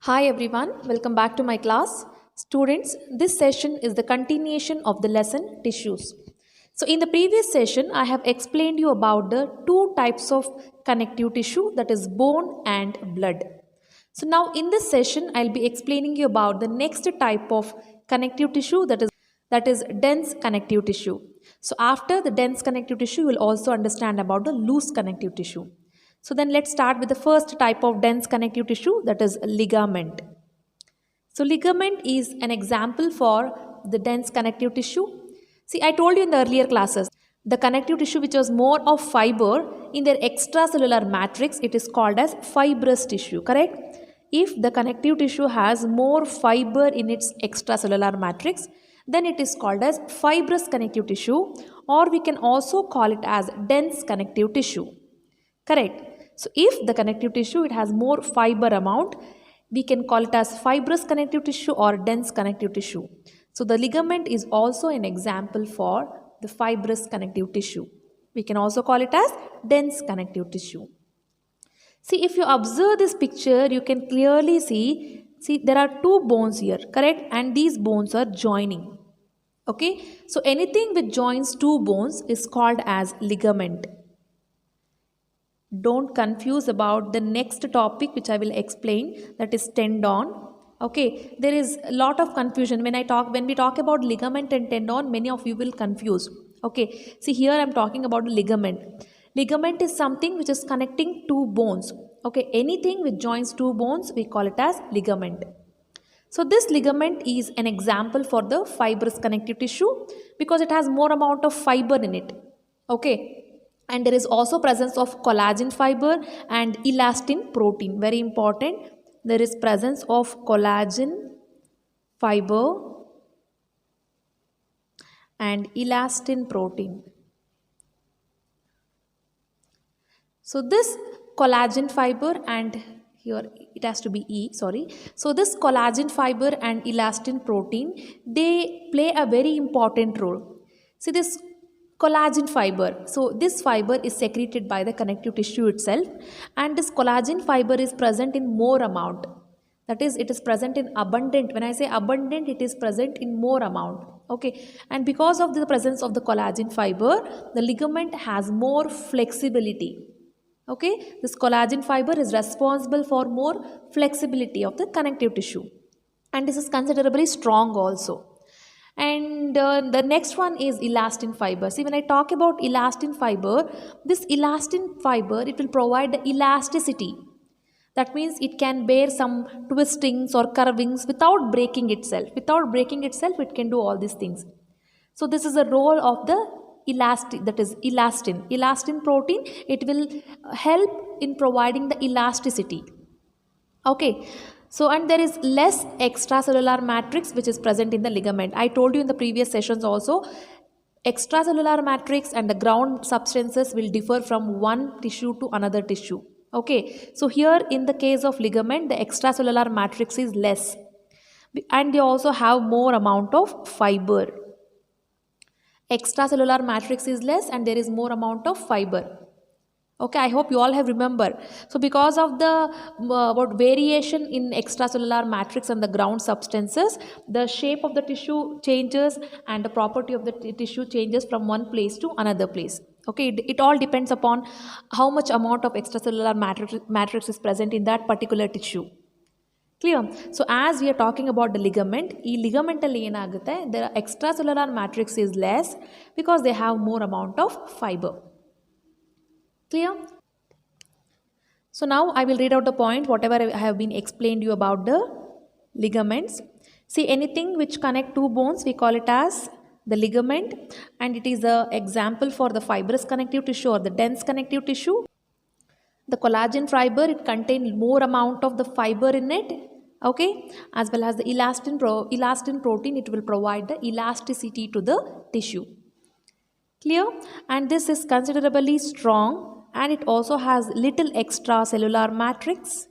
Hi everyone, welcome back to my class. Students, this session is the continuation of the lesson tissues. So in the previous session, I have explained you about the two types of connective tissue, that is bone and blood. So now in this session, I'll be explaining you about the next type of connective tissue, that is dense connective tissue. So after the dense connective tissue, you will also understand about the loose connective tissue. So then let's start with the first type of dense connective tissue, that is ligament. So ligament is an example for the dense connective tissue. See, I told you in the earlier classes, the connective tissue which was more of fiber, in their extracellular matrix, it is called as fibrous tissue, correct? If the connective tissue has more fiber in its extracellular matrix, then it is called as fibrous connective tissue, or we can also call it as dense connective tissue. Correct. So if the connective tissue it has more fiber amount, we can call it as fibrous connective tissue or dense connective tissue. So the ligament is also an example for the fibrous connective tissue. We can also call it as dense connective tissue. See, if you observe this picture, you can clearly see there are two bones here, correct? And these bones are joining. Okay. So anything which joins two bones is called as ligament. Don't confuse about the next topic which I will explain, that is tendon. Okay, there is a lot of confusion when we talk about ligament and tendon, many of you will confuse. Okay, see here I am talking about ligament. Ligament is something which is connecting two bones. Okay, anything which joins two bones we call it as ligament. So this ligament is an example for the fibrous connective tissue because it has more amount of fiber in it. Okay, and there is also presence of collagen fiber and elastin protein. Very important, there is presence of collagen fiber and elastin protein. So this collagen fiber, and here it has to be E, sorry. So this collagen fiber and elastin protein, they play a very important role. See this collagen fiber. So this fiber is secreted by the connective tissue itself, and this collagen fiber is present in more amount. That is, it is present in abundant. When I say abundant, it is present in more amount. Okay, and because of the presence of the collagen fiber, the ligament has more flexibility. Okay, this collagen fiber is responsible for more flexibility of the connective tissue, and this is considerably strong also. And the next one is elastin fiber. See, when I talk about elastin fiber, this elastin fiber, it will provide the elasticity. That means it can bear some twistings or curvings without breaking itself. Without breaking itself, it can do all these things. So this is the role of the elastin, that is elastin. Elastin protein, it will help in providing the elasticity. Okay. So, and there is less extracellular matrix which is present in the ligament. I told you in the previous sessions also, extracellular matrix and the ground substances will differ from one tissue to another tissue. Okay, so here in the case of ligament, the extracellular matrix is less, and they also have more amount of fiber. Extracellular matrix is less and there is more amount of fiber. Okay, I hope you all have remembered. So because of the variation in extracellular matrix and the ground substances, the shape of the tissue changes and the property of the tissue changes from one place to another place. Okay, it all depends upon how much amount of extracellular matrix is present in that particular tissue. Clear? So as we are talking about the ligament, ligamental ಏನಾಗುತ್ತೆ, their extracellular matrix is less because they have more amount of fiber. Clear? So now I will read out the point whatever I have been explained you about the ligaments. See, anything which connect two bones we call it as the ligament, and it is an example for the fibrous connective tissue or the dense connective tissue. The collagen fiber, it contains more amount of the fiber in it. Okay, as well as the elastin protein, it will provide the elasticity to the tissue. Clear? And this is considerably strong, and it also has little extracellular matrix,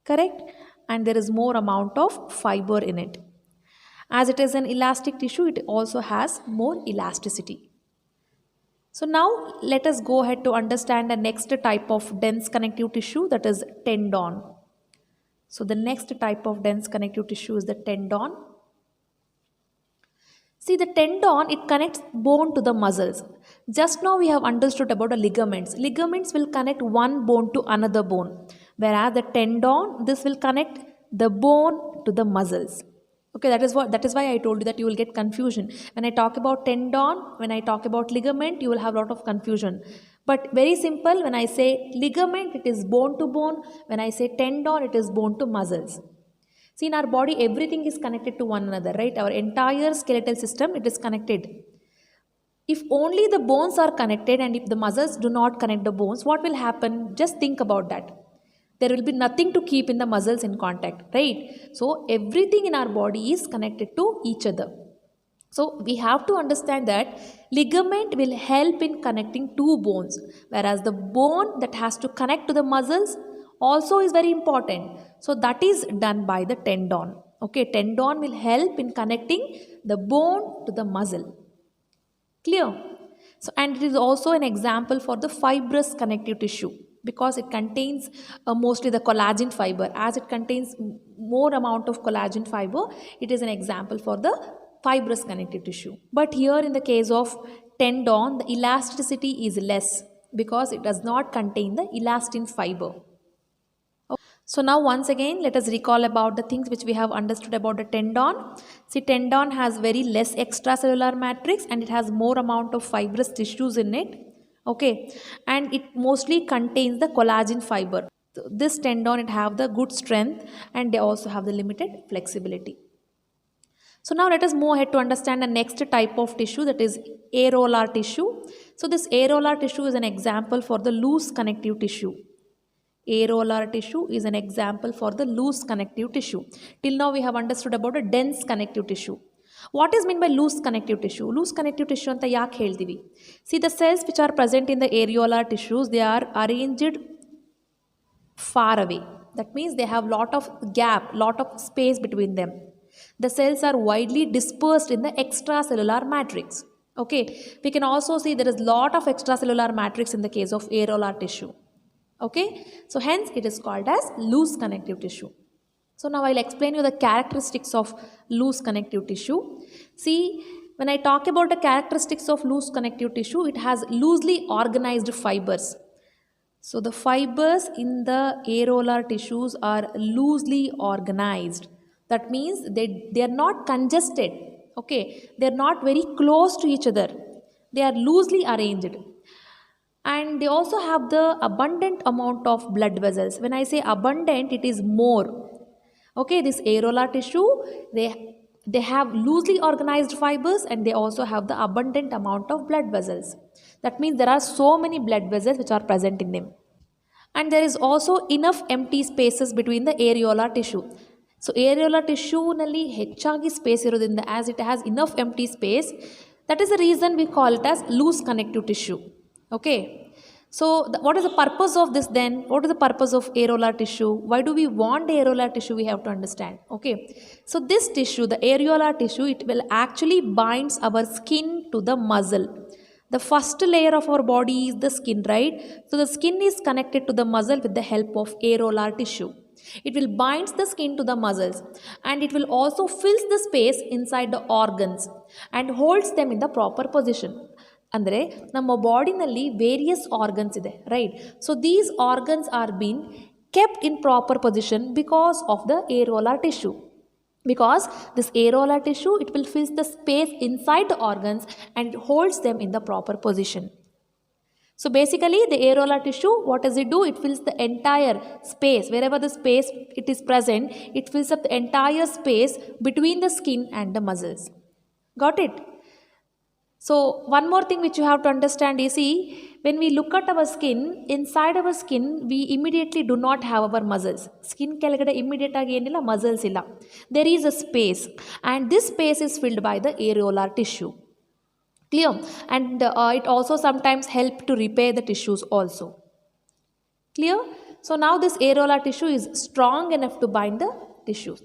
correct? And there is more amount of fiber in it. As it is an elastic tissue, it also has more elasticity. So now let us go ahead to understand the next type of dense connective tissue, that is tendon. So the next type of dense connective tissue is the tendon. See, the tendon, it connects bone to the muscles. Just now we have understood about the ligaments. Ligaments will connect one bone to another bone, whereas the tendon, this will connect the bone to the muscles. Okay, that is why I told you that you will get confusion. When I talk about tendon, when I talk about ligament, you will have a lot of confusion. But very simple, when I say ligament, it is bone to bone. When I say tendon, it is bone to muscles. See, in our body, everything is connected to one another, right? Our entire skeletal system, it is connected. If only the bones are connected and if the muscles do not connect the bones, what will happen? Just think about that. There will be nothing to keep in the muscles in contact, right? So, everything in our body is connected to each other. So, we have to understand that ligament will help in connecting two bones, whereas the bone that has to connect to the muscles also is very important. So, that is done by the tendon. Okay, tendon will help in connecting the bone to the muscle. Clear? So, and it is also an example for the fibrous connective tissue because it contains mostly the collagen fiber. As it contains more amount of collagen fiber, it is an example for the fibrous connective tissue. But here in the case of tendon, the elasticity is less because it does not contain the elastin fiber. So now once again let us recall about the things which we have understood about the tendon. See, tendon has very less extracellular matrix and it has more amount of fibrous tissues in it. Okay, and it mostly contains the collagen fiber. So this tendon, it have the good strength and they also have the limited flexibility. So now let us move ahead to understand the next type of tissue, that is areolar tissue. So this areolar tissue is an example for the loose connective tissue. Areolar tissue is an example for the loose connective tissue. Till now we have understood about a dense connective tissue. What is meant by loose connective tissue? Loose connective tissue anta yaake ಹೇಳ್ತೀವಿ? See, the cells which are present in the areolar tissues, they are arranged far away. That means they have lot of gap, lot of space between them. The cells are widely dispersed in the extracellular matrix. Okay, we can also see there is lot of extracellular matrix in the case of areolar tissue. Okay, so hence it is called as loose connective tissue. So now I'll explain you the characteristics of loose connective tissue. See, when I talk about the characteristics of loose connective tissue, it has loosely organized fibers. So the fibers in the areolar tissues are loosely organized. That means they are not congested. Okay, they are not very close to each other. They are loosely arranged. And they also have the abundant amount of blood vessels. When I say abundant, it is more. Okay, this areolar tissue, they have loosely organized fibers and they also have the abundant amount of blood vessels. That means there are so many blood vessels which are present in them. And there is also enough empty spaces between the areolar tissue. So areolar tissue nalli ಹೆಚ್ಚಾಗಿ space ಇರೋದ್ರಿಂದ, as it has enough empty space, that is the reason we call it as loose connective tissue. Okay, so what is the purpose of this then? What is the purpose of areolar tissue? Why do we want the areolar tissue? We have to understand. Okay, so this tissue, the areolar tissue, it will actually binds our skin to the muscle. The first layer of our body is the skin, right? So the skin is connected to the muscle with the help of areolar tissue. It will bind the skin to the muscles and it will also fills the space inside the organs and holds them in the proper position. ಅಂದರೆ ನಮ್ಮ ಬಾಡಿನಲ್ಲಿ various organs ಇದೆ, right? So these organs are been kept in proper position because of the areolar tissue. Because this areolar tissue, it will fill the space inside the organs and it holds them in the proper position. So basically the areolar tissue, what does it do? It fills the entire space. Wherever the space it is present, it fills up the entire space between the skin and the muscles. Got it? So one more thing which you have to understand is, see, when we look at our skin, inside our skin, we immediately do not have our muscles. Skin ಕೆಳಗಡೆ immediate ಆಗಿ ಏನಿಲ್ಲ, muscles ಇಲ್ಲ. There is a space and this space is filled by the areolar tissue. Clear? And it also sometimes help to repair the tissues also. Clear? So now this areolar tissue is strong enough to bind the tissues.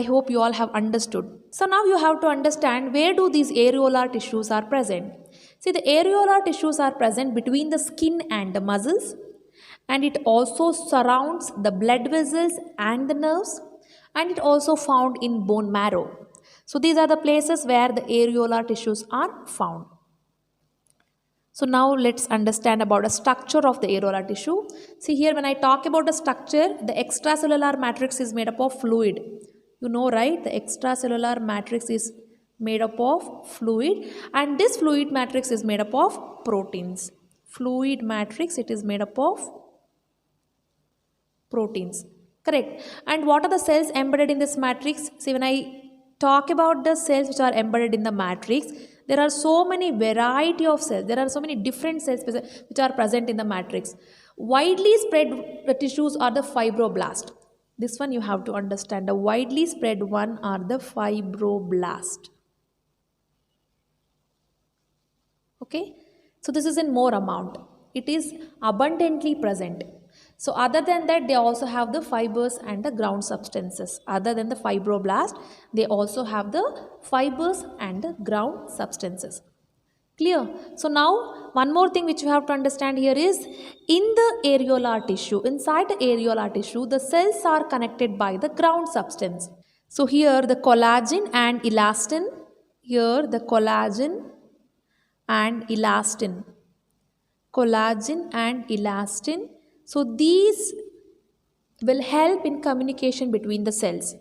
I hope you all have understood. So now you have to understand, where do these areolar tissues are present. See, the areolar tissues are present between the skin and the muscles, and it also surrounds the blood vessels and the nerves, and it also found in bone marrow. So these are the places where the areolar tissues are found. So now let's understand about the structure of the areolar tissue. See here, when I talk about the structure, the extracellular matrix is made up of fluid. You know, right? The extracellular matrix is made up of fluid, and this fluid matrix is made up of proteins. Fluid matrix, it is made up of proteins. Correct. And what are the cells embedded in this matrix? See, when I talk about the cells which are embedded in the matrix, there are so many variety of cells. There are so many different cells which are present in the matrix. Widely spread tissues are the fibroblast. This one you have to understand. The widely spread one are the fibroblast. Okay. So this is in more amount. It is abundantly present. So other than that, they also have the fibers and the ground substances. Other than the fibroblast, they also have the fibers and the ground substances. Clear? So now one more thing which you have to understand here is, in the areolar tissue, inside the areolar tissue, the cells are connected by the ground substance. So here the collagen and elastin, here the collagen and elastin. Collagen and elastin. So these will help in communication between the cells.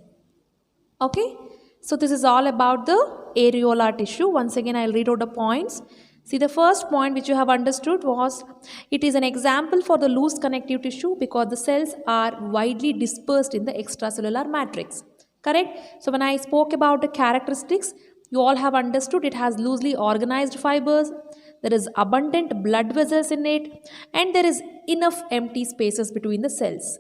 Okay. So this is all about the areolar tissue. Once again, I'll read out the points. See, the first point which you have understood was, it is an example for the loose connective tissue because the cells are widely dispersed in the extracellular matrix. Correct? So when I spoke about the characteristics, you all have understood it has loosely organized fibers, there is abundant blood vessels in it, and there is enough empty spaces between the cells.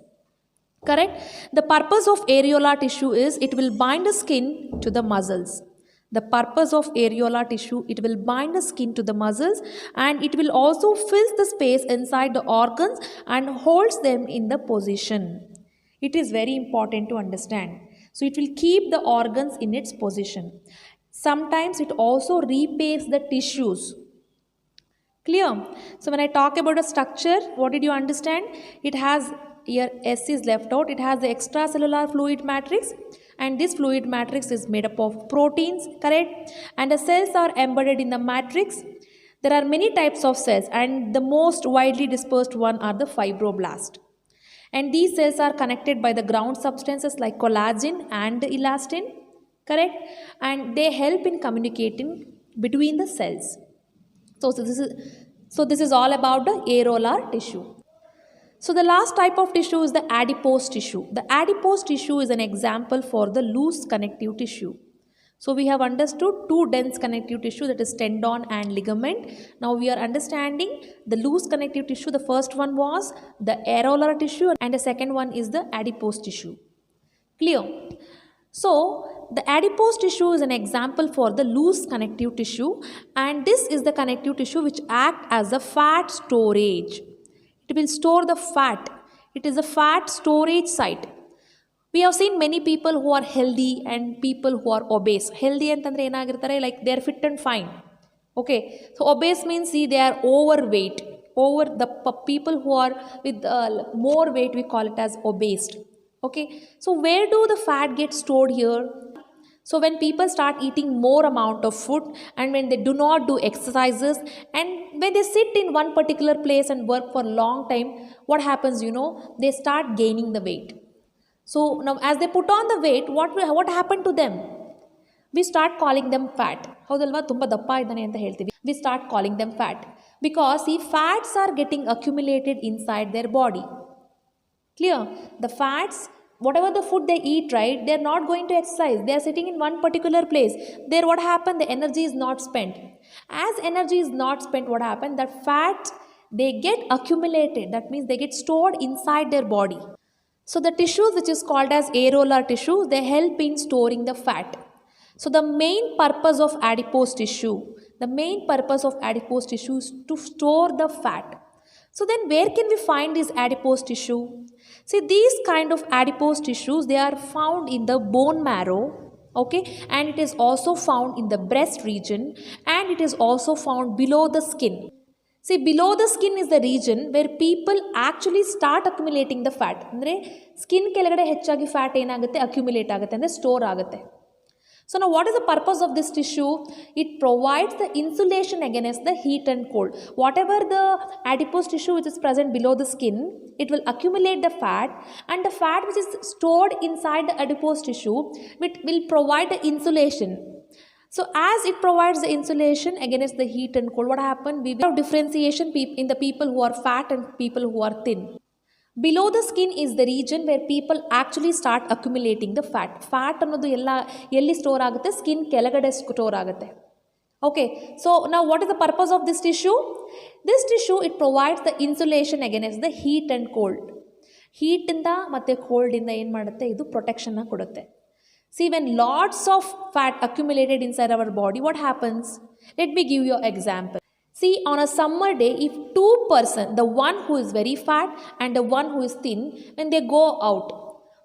Correct? The purpose of areolar tissue is it will bind the skin to the muscles. The purpose of areolar tissue, it will bind the skin to the muscles, and it will also fill the space inside the organs and holds them in the position. It is very important to understand. So it will keep the organs in its position. Sometimes it also repairs the tissues. Clear? So when I talk about a structure, what did you understand? It has, here S is left out, it has the extracellular fluid matrix, and this fluid matrix is made up of proteins, correct? And the cells are embedded in the matrix. There are many types of cells, and the most widely dispersed one are the fibroblast. And these cells are connected by the ground substances like collagen and elastin, correct? And they help in communicating between the cells. So this is all about the areolar tissue. So the last type of tissue is the adipose tissue. The adipose tissue is an example for the loose connective tissue. So we have understood two dense connective tissue, that is tendon and ligament. Now we are understanding the loose connective tissue. The first one was the areolar tissue and the second one is the adipose tissue. Clear? So the adipose tissue is an example for the loose connective tissue, and this is the connective tissue which acts as a fat storage. It will store the fat. It is a fat storage site. We have seen many people who are healthy and people who are obese. Healthy antandre enagirtare, like they are fit and fine. Okay, so obese means, see, they are overweight. Over the people who are with more weight, we call it as obese. Okay, so where do the fat get stored here? So when people start eating more amount of food, and when they do not do exercises, and when they sit in one particular place and work for a long time, what happens, you know, they start gaining the weight. So now as they put on the weight, what happened to them? We start calling them fat. We start calling them fat because see, fats are getting accumulated inside their body. Clear? The fats, whatever the food they eat, right, they are not going to exercise. They are sitting in one particular place. There what happened? The energy is not spent. As energy is not spent, what happened? That fats, they get accumulated. That means they get stored inside their body. So the tissues which is called as areolar tissues, they help in storing the fat. So the main purpose of adipose tissue, is to store the fat. So then where can we find this adipose tissue? See, these kind of adipose tissues, they are found in the bone marrow, okay, and it is also found in the breast region, and it is also found below the skin. See, below the skin is the region where people actually start accumulating the fat. ಅಂದರೆ skin ಕೆಳಗಡೆ ಹೆಚ್ಚಾಗಿ fat ಏನಾಗುತ್ತೆ, accumulate ಆಗುತ್ತೆ, ಅಂದರೆ store ಆಗುತ್ತೆ. So now what is the purpose of this tissue? It provides the insulation against the heat and cold. Whatever the adipose tissue which is present below the skin, it will accumulate the fat, and the fat which is stored inside the adipose tissue will provide the insulation. So as it provides the insulation against the heat and cold, what happens? We will have differentiation in the people who are fat and people who are thin. Below the skin is the region where people actually start accumulating the fat. Fat ಅನ್ನೋದು ಎಲ್ಲಿ store ಆಗುತ್ತೆ? Skin ಕೆಳಗಡೆ store ಆಗುತ್ತೆ. Okay, so now what is the purpose of this tissue? This tissue, it provides the insulation against the heat and cold. Heat ಇಂದ ಮತ್ತು cold ಇಂದ ಏನು ಮಾಡುತ್ತೆ? ಇದು ಪ್ರೊಟೆಕ್ಷನ್ ಕೊಡುತ್ತೆ. See, when lots of fat accumulated inside our body, what happens? Let me give you an example. See, on a summer day, if two persons, the one who is very fat and the one who is thin, when they go out,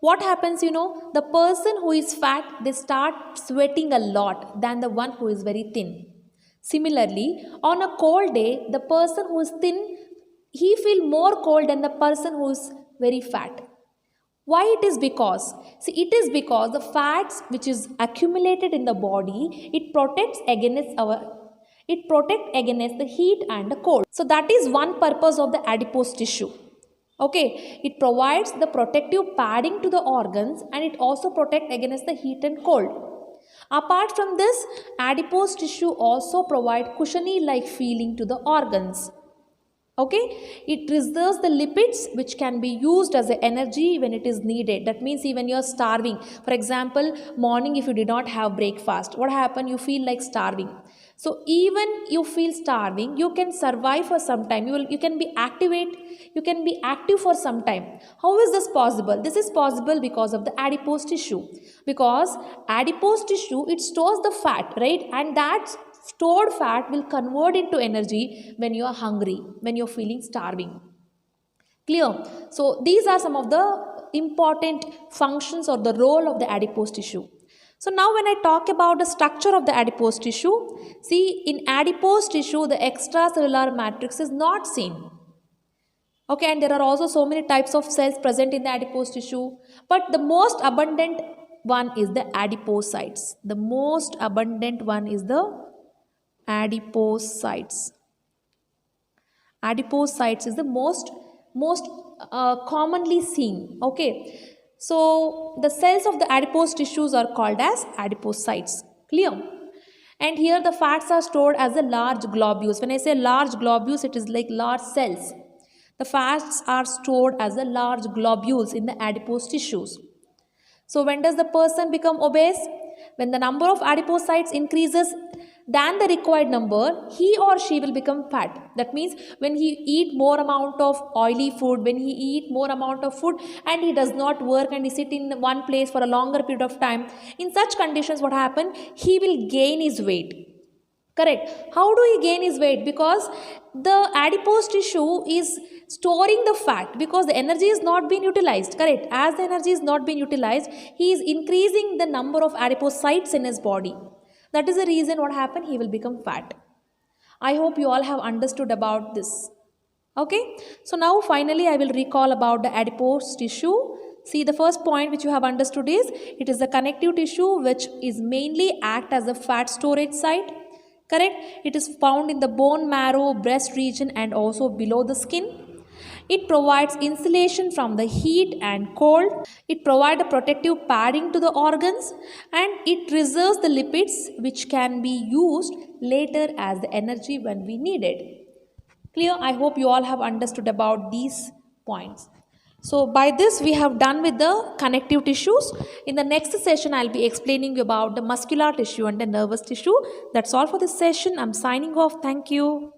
what happens, you know? The person who is fat, they start sweating a lot than the one who is very thin. Similarly, on a cold day, the person who is thin, he feel more cold than the person who is very fat. Why it is? Because, see, it is because the fats which is accumulated in the body, it protects against the heat and the cold. So that is one purpose of the adipose tissue. Okay, it provides the protective padding to the organs, and it also protects against the heat and cold. Apart from this, adipose tissue also provides cushiony like feeling to the organs. Okay, it reserves the lipids which can be used as a energy when it is needed. That means even you are starving. For example, morning if you did not have breakfast, what happen? You feel like starving. So even you feel starving, you can survive for some time. You can be active for some time. How is this possible? This is possible because of the adipose tissue. Because adipose tissue, it stores the fat, right? And that stored fat will convert into energy when you are hungry, when you are feeling starving. Clear? So these are some of the important functions or the role of the adipose tissue. So now when I talk about the structure of the adipose tissue, see, in adipose tissue the extracellular matrix is not seen. Okay, and there are also so many types of cells present in the adipose tissue, but the most abundant one is the adipocytes. The most abundant one is the adipocytes. Adipocytes is the most commonly seen. Okay, so the cells of the adipose tissues are called as adipocytes. Clear? And here the fats are stored as the large globules. When I say large globules, it is like large cells. The fats are stored as the large globules in the adipose tissues. So when does the person become obese? When the number of adipocytes increases than the required number, he or she will become fat. That means when he eat more amount of oily food, when he eat more amount of food and he does not work and he sit in one place for a longer period of time, in such conditions what happen? He will gain his weight. Correct? How do he gain his weight? Because the adipose tissue is storing the fat, because the energy is not being utilized. Correct? As the energy is not being utilized, he is increasing the number of adipocytes in his body. That is the reason what happened, he will become fat. I hope you all have understood about this. Okay, so now finally I will recall about the adipose tissue. See, the first point which you have understood is, it is the connective tissue which is mainly act as a fat storage site. Correct? It is found in the bone marrow, breast region, and also below the skin. It provides insulation from the heat and cold. It provides a protective padding to the organs, and it reserves the lipids which can be used later as the energy when we need it. Clear? I hope you all have understood about these points. So by this we have done with the connective tissues. In the next session I will be explaining you about the muscular tissue and the nervous tissue. That's all for this session. I'm signing off. Thank you.